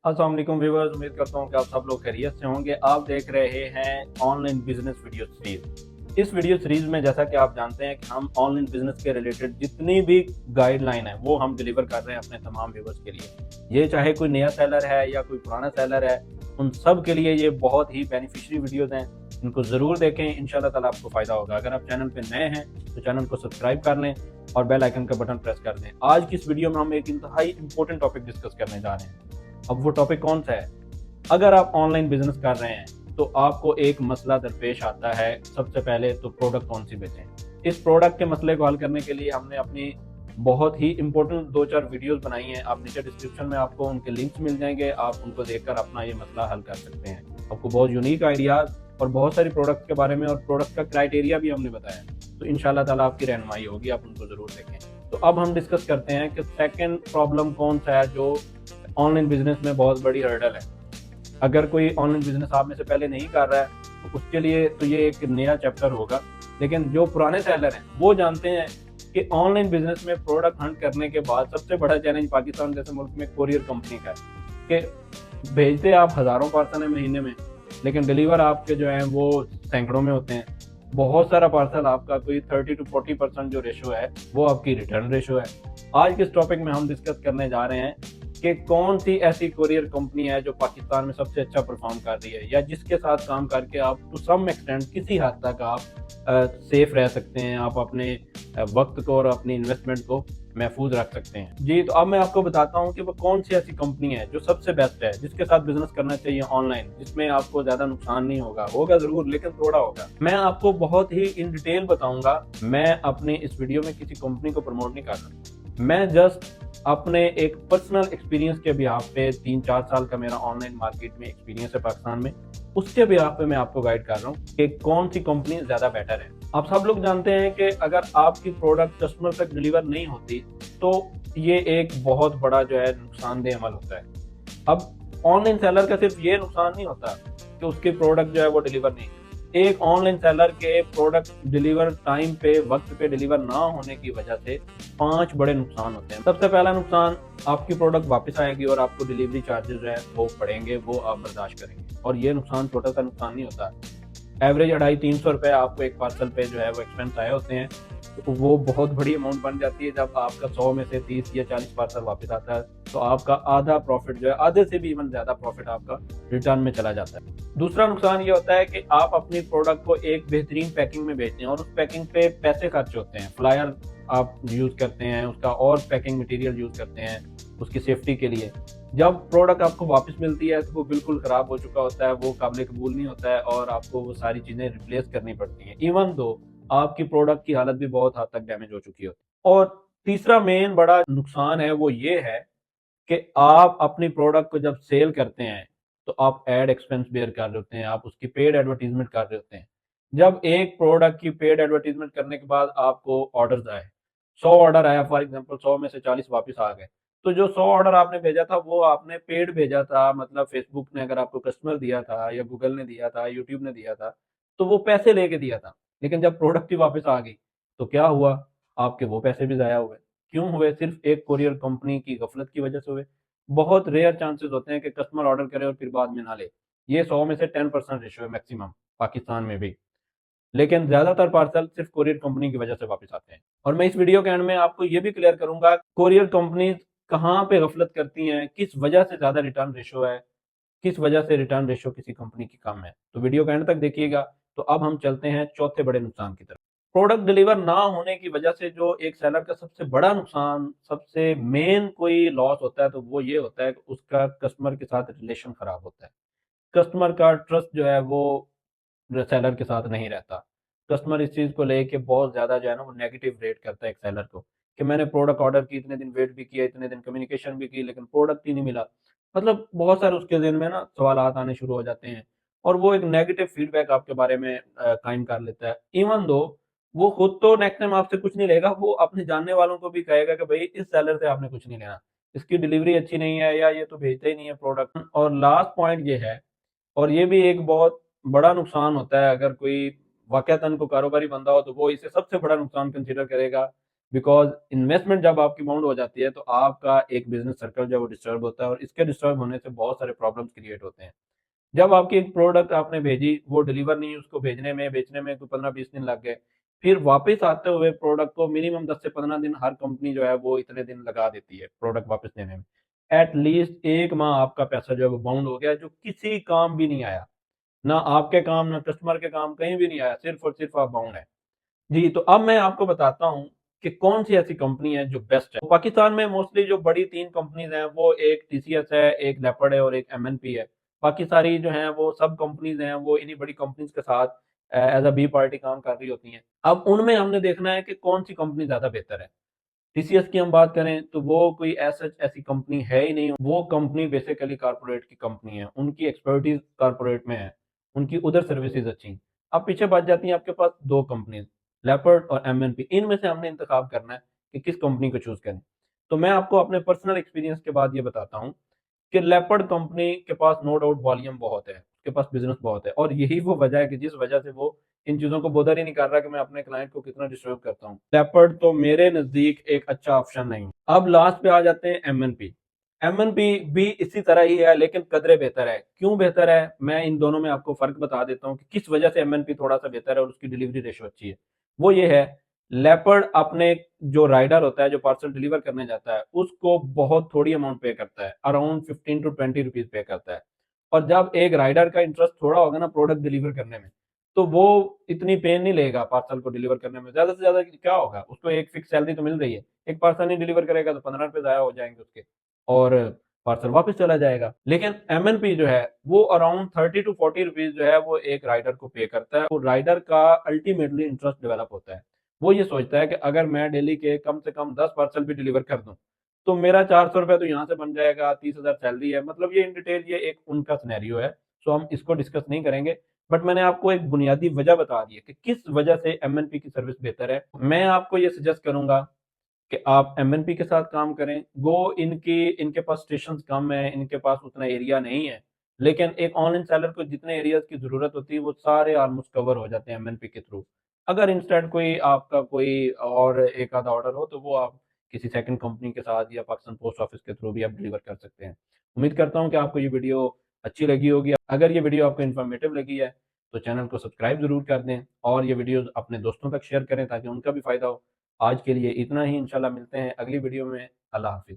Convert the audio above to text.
अस्सलाम वालेकुम व्यूअर्स, उम्मीद करता हूँ कि आप सब लोग खैरियत से होंगे। आप देख रहे हैं ऑनलाइन बिजनेस वीडियो सीरीज। इस वीडियो सीरीज में जैसा कि आप जानते हैं कि हम ऑनलाइन बिजनेस के रिलेटेड जितनी भी गाइडलाइन है वो हम डिलीवर कर रहे हैं अपने तमाम व्यूअर्स के लिए। ये चाहे कोई नया सेलर है या कोई पुराना सेलर है, उन सब के लिए ये बहुत ही बेनिफिशियरी वीडियोज हैं। इनको ज़रूर देखें, इंशाल्लाह ताला आपको फ़ायदा होगा। अगर आप चैनल पर नए हैं तो चैनल को सब्सक्राइब कर लें और बेल आइकन का बटन प्रेस कर दें। आज की इस वीडियो में हम एक इंतहाई इंपॉर्टेंट टॉपिक डिस्कस करने जा रहे हैं। अब वो टॉपिक कौन सा है? अगर आप ऑनलाइन बिजनेस कर रहे हैं तो आपको एक मसला दरपेश आता है। सबसे पहले तो प्रोडक्ट कौन सी बेचें। इस प्रोडक्ट के मसले को हल करने के लिए हमने अपनी बहुत ही इंपॉर्टेंट 2-4 वीडियोस बनाई हैं। आप नीचे डिस्क्रिप्शन में आपको उनके लिंक्स मिल जाएंगे, आप उनको देखकर अपना ये मसला हल कर सकते हैं। आपको बहुत यूनिक आइडियाज और बहुत सारी प्रोडक्ट के बारे में और प्रोडक्ट का क्राइटेरिया भी हमने बताया, तो इंशाल्लाह ताला आपकी रहनुमाई होगी, आप उनको जरूर देखें। तो अब हम डिस्कस करते हैं कि सेकेंड प्रॉब्लम कौन सा है जो ऑनलाइन बिजनेस में बहुत बड़ी हर्डल है। अगर कोई ऑनलाइन बिजनेस आप में से पहले नहीं कर रहा है तो उसके लिए तो ये एक नया चैप्टर होगा, लेकिन जो पुराने सेलर हैं वो जानते हैं कि ऑनलाइन बिजनेस में प्रोडक्ट हंट करने के बाद सबसे बड़ा चैलेंज पाकिस्तान जैसे मुल्क में कोरियर कंपनी का है कि भेजते आप हज़ारों पार्सल है महीने में, लेकिन डिलीवर आपके जो हैं वो सैकड़ों में होते हैं। बहुत सारा पार्सल आपका कोई 30 to 40% जो रेशो है वो आपकी रिटर्न रेशो है। आज के इस टॉपिक में हम डिस्कस करने जा रहे हैं कि कौन सी ऐसी कोरियर कंपनी है जो पाकिस्तान में सबसे अच्छा परफॉर्म कर रही है, या जिसके साथ काम करके आप टू सम एक्सटेंट किसी हद तक आप सेफ रह सकते हैं, आप अपने वक्त को और अपनी इन्वेस्टमेंट को महफूज रख सकते हैं। जी, तो अब मैं आपको बताता हूँ कि वो कौन सी ऐसी कंपनी है जो सबसे बेस्ट है, जिसके साथ बिजनेस करना चाहिए ऑनलाइन, जिसमें आपको ज्यादा नुकसान नहीं होगा। होगा जरूर, लेकिन थोड़ा होगा। मैं आपको बहुत ही इन डिटेल बताऊंगा। मैं अपने इस वीडियो में किसी कंपनी को प्रमोट नहीं कर रहा, मैं जस्ट अपने एक पर्सनल एक्सपीरियंस के बिहाफ पे 3-4 साल का मेरा ऑनलाइन मार्केट में एक्सपीरियंस है पाकिस्तान में, उसके बिहाफ पे मैं आपको गाइड कर रहा हूँ कि कौन सी कंपनी ज्यादा बेटर है। आप सब लोग जानते हैं कि अगर आपकी प्रोडक्ट कस्टमर तक डिलीवर नहीं होती तो ये एक बहुत बड़ा जो है नुकसानदेह अमल होता है। अब ऑनलाइन सेलर का सिर्फ ये नुकसान नहीं होता कि उसकी प्रोडक्ट जो है वो डिलीवर नहीं, एक ऑनलाइन सेलर के प्रोडक्ट डिलीवर टाइम पे वक्त पे डिलीवर ना होने की वजह से 5 बड़े नुकसान होते हैं। सबसे पहला नुकसान, आपकी प्रोडक्ट वापस आएगी और आपको डिलीवरी चार्जेस जो है वो पड़ेंगे, वो आप बर्दाश्त करेंगे। और ये नुकसान छोटा सा नुकसान नहीं होता। एवरेज 250-300 रुपए आपको एक पार्सल पे जो है वो एक्सपेंस आए होते हैं, तो वो बहुत बड़ी अमाउंट बन जाती है। जब आपका 100 में से 30 या 40 पार्सल वापस आता है तो आपका आधा प्रॉफिट जो है, आधे से भी इवन ज्यादा प्रॉफिट आपका रिटर्न में चला जाता है। दूसरा नुकसान ये होता है कि आप अपनी प्रोडक्ट को एक बेहतरीन पैकिंग में बेचते हैं और उस पैकिंग पे पैसे खर्च होते हैं। फ्लायर आप यूज करते हैं उसका, और पैकिंग मटेरियल यूज करते हैं उसकी सेफ्टी के लिए। जब प्रोडक्ट आपको वापस मिलती है तो वो बिल्कुल खराब हो चुका होता है, वो काबिल कबूल नहीं होता है और आपको वो सारी चीजें रिप्लेस करनी पड़ती हैं, इवन दो आपकी प्रोडक्ट की हालत भी बहुत हद तक डैमेज हो चुकी होती है। और तीसरा मेन बड़ा नुकसान है वो ये है कि आप अपनी प्रोडक्ट को जब सेल करते हैं तो आप एड एक्सपेंस बेयर कर रहे होते हैं, आप उसकी पेड एडवर्टीजमेंट कर रहे होते हैं। जब एक प्रोडक्ट की पेड एडवर्टीजमेंट करने के बाद आपको ऑर्डर आए, 100 ऑर्डर आया फॉर एग्जांपल, 100 में से 40 वापस आ गए, तो जो 100 ऑर्डर आपने भेजा था वो आपने पेड भेजा था, मतलब फेसबुक ने अगर आपको कस्टमर दिया था या गूगल ने दिया था, यूट्यूब ने दिया था, तो वो पैसे लेके दिया था। लेकिन जब प्रोडक्ट ही वापस आ गई तो क्या हुआ? आपके वो पैसे भी जाया हुए। क्यों हुए? सिर्फ एक कोरियर कंपनी की गफलत की वजह से हुए। बहुत रेयर चांसेस होते हैं कि कस्टमर ऑर्डर करे और फिर बाद में ना ले। ये 100 में से 10% रेशो है मैक्सिमम, पाकिस्तान में भी। लेकिन ज्यादातर पार्सल सिर्फ कोरियर कंपनी की वजह से वापस आते हैं। और मैं इस वीडियो के एंड में आपको ये भी क्लियर करूंगा कोरियर कंपनीज कहाँ पे गफलत करती हैं, किस वजह से ज्यादा रिटर्न रेशो है, किस वजह से रिटर्न रेशो किसी कंपनी की कम है। तो वीडियो के एंड तक देखिएगा। तो अब हम चलते हैं चौथे बड़े नुकसान की तरफ। प्रोडक्ट डिलीवर ना होने की वजह से जो एक सेलर का सबसे बड़ा नुकसान, सबसे मेन कोई लॉस होता है, तो वो ये होता है कि उसका कस्टमर के साथ रिलेशन खराब होता है। कस्टमर का ट्रस्ट जो है वो सेलर के साथ नहीं रहता। कस्टमर इस चीज को लेके बहुत ज्यादा जो है ना वो नेगेटिव रेट करता है एक सेलर को, कि मैंने प्रोडक्ट ऑर्डर की, इतने दिन वेट भी किया, इतने दिन कम्युनिकेशन भी की, लेकिन प्रोडक्ट ही नहीं मिला। मतलब बहुत सारे उसके दिन में ना सवाल आने शुरू हो जाते हैं और वो एक नेगेटिव फीडबैक आपके बारे में कायम कर लेता है। इवन दो वो खुद तो नेक्स्ट टाइम आपसे कुछ नहीं लेगा, वो अपने जानने वालों को भी कहेगा कि भाई इस सेलर से आपने कुछ नहीं लेना, इसकी डिलीवरी अच्छी नहीं है, या ये तो भेजता ही नहीं है प्रोडक्ट। और लास्ट पॉइंट ये है, और ये भी एक बहुत बड़ा नुकसान होता है, अगर कोई वाकयातन को कारोबारी बंदा हो तो वो इसे सबसे बड़ा नुकसान कंसीडर करेगा बिकॉज इन्वेस्टमेंट जब आपकी बाउंड हो जाती है तो आपका एक बिजनेस सर्कल जो है वो डिस्टर्ब होता है, और इसके डिस्टर्ब होने से बहुत सारे प्रॉब्लम्स क्रिएट होते हैं। जब आपकी एक प्रोडक्ट आपने भेजी, वो डिलीवर नहीं, उसको भेजने में बेचने में कोई 15-20 दिन लग गए, फिर वापस आते हुए प्रोडक्ट को मिनिमम 10 से 15 दिन हर कंपनी जो है वो इतने दिन लगा देती है प्रोडक्ट वापस देने में। एटलीस्ट 1 माह आपका पैसा जो है वो बाउंड हो गया, जो किसी काम भी नहीं आया, ना आपके काम ना कस्टमर के काम, कहीं भी नहीं आया, सिर्फ और सिर्फ आप बाउंड है। जी, तो अब मैं आपको बताता हूँ कि कौन सी ऐसी कंपनी है जो बेस्ट है। तो पाकिस्तान में मोस्टली जो बड़ी 3 कंपनीज हैं वो एक टीसीएस है, एक लेपर्ड है और एक एमएनपी है। बाकी सारी जो हैं वो सब कंपनीज हैं, वो इन्हीं बड़ी कंपनीज के साथ एज अ बी पार्टी काम कर रही होती हैं। अब उनमें हमने देखना है कि कौन सी कंपनी ज्यादा बेहतर है। टीसीएस की हम बात करें तो वो कोई ऐसी कंपनी है ही नहीं। वो कंपनी बेसिकली कारपोरेट की कंपनी है, उनकी एक्सपर्टीज कारपोरेट में है, उनकी उधर सर्विसेज अच्छी हैं। अब पीछे बात जाती है आपके पास 2 कंपनीज, लेपर्ड और एमएनपी। इनमें से हमने इंतखाब करना है कि किस कंपनी को चूज करें। तो मैं आपको अपने पर्सनल एक्सपीरियंस के बाद ये बताता हूँ कि लेपर्ड कंपनी के पास नो डाउट वॉल्यूम बहुत है, उसके पास बिजनेस बहुत है, और यही वो वजह है कि जिस वजह से वो इन चीजों को बोदर ही नहीं कर रहा कि मैं अपने क्लाइंट को कितना डिस्टर्ब करता हूँ। लेपर्ड तो मेरे नजदीक एक अच्छा ऑप्शन नहीं। अब लास्ट पे आ जाते हैं एमएनपी। एमएनपी भी इसी तरह ही है, लेकिन कदरे बेहतर है। क्यों बेहतर है, मैं इन दोनों में आपको फर्क बता देता हूँ कि किस वजह से एमएनपी थोड़ा सा बेहतर है और उसकी डिलीवरी रेशो अच्छी है। वो ये है, लेपर्ड अपने जो राइडर होता है जो पार्सल डिलीवर करने जाता है उसको बहुत थोड़ी अमाउंट पे करता है, अराउंड 15 to 20 रुपीज पे करता है। और जब एक राइडर का इंटरेस्ट थोड़ा होगा ना प्रोडक्ट डिलीवर करने में, तो वो इतनी पेन नहीं लेगा पार्सल को डिलीवर करने में। ज्यादा से ज्यादा क्या होगा, उसको एक फिक्स सैलरी तो मिल रही है, एक पार्सल नहीं डिलीवर करेगा तो 15 रुपए जाया हो जाएंगे उसके, और पार्सल वापस चला जाएगा। लेकिन एमएनपी जो है वो अराउंड 30 to 40 रुपीज जो है वो एक राइडर को पे करता है। वो राइडर का अल्टीमेटली इंटरेस्ट डेवलप होता है। वो ये सोचता है कि अगर मैं डेली के कम से कम 10 पार्सल भी डिलीवर कर दूं तो मेरा 400 रुपये तो यहाँ से बन जाएगा, 30,000 सैलरी है। मतलब ये इन डिटेल ये एक उनका सिनेरियो है, सो हम इसको डिस्कस नहीं करेंगे। बट मैंने आपको एक बुनियादी वजह बता दी है कि किस वजह से एमएनपी की सर्विस बेहतर है। मैं आपको ये सजेस्ट करूंगा कि आप एमएनपी के साथ काम करें। गो इनकी इनके पास स्टेशन कम है, इनके पास उतना एरिया नहीं है, लेकिन एक ऑनलाइन सेलर को जितने एरियाज की जरूरत होती है वो सारे ऑलमोस्ट कवर हो जाते हैं एमएनपी के थ्रू। अगर इंस्टेंट कोई आपका कोई और एक आधा ऑर्डर हो तो वो आप किसी सेकंड कंपनी के साथ या पाकिस्तान पोस्ट ऑफिस के थ्रू भी आप डिलीवर कर सकते हैं। उम्मीद करता हूँ कि आपको ये वीडियो अच्छी लगी होगी। अगर ये वीडियो आपको इन्फॉर्मेटिव लगी है तो चैनल को सब्सक्राइब जरूर कर दें, और ये वीडियो अपने दोस्तों तक शेयर करें ताकि उनका भी फायदा हो। आज के लिए इतना ही, इंशाल्लाह मिलते हैं अगली वीडियो में। अल्लाह हाफिज।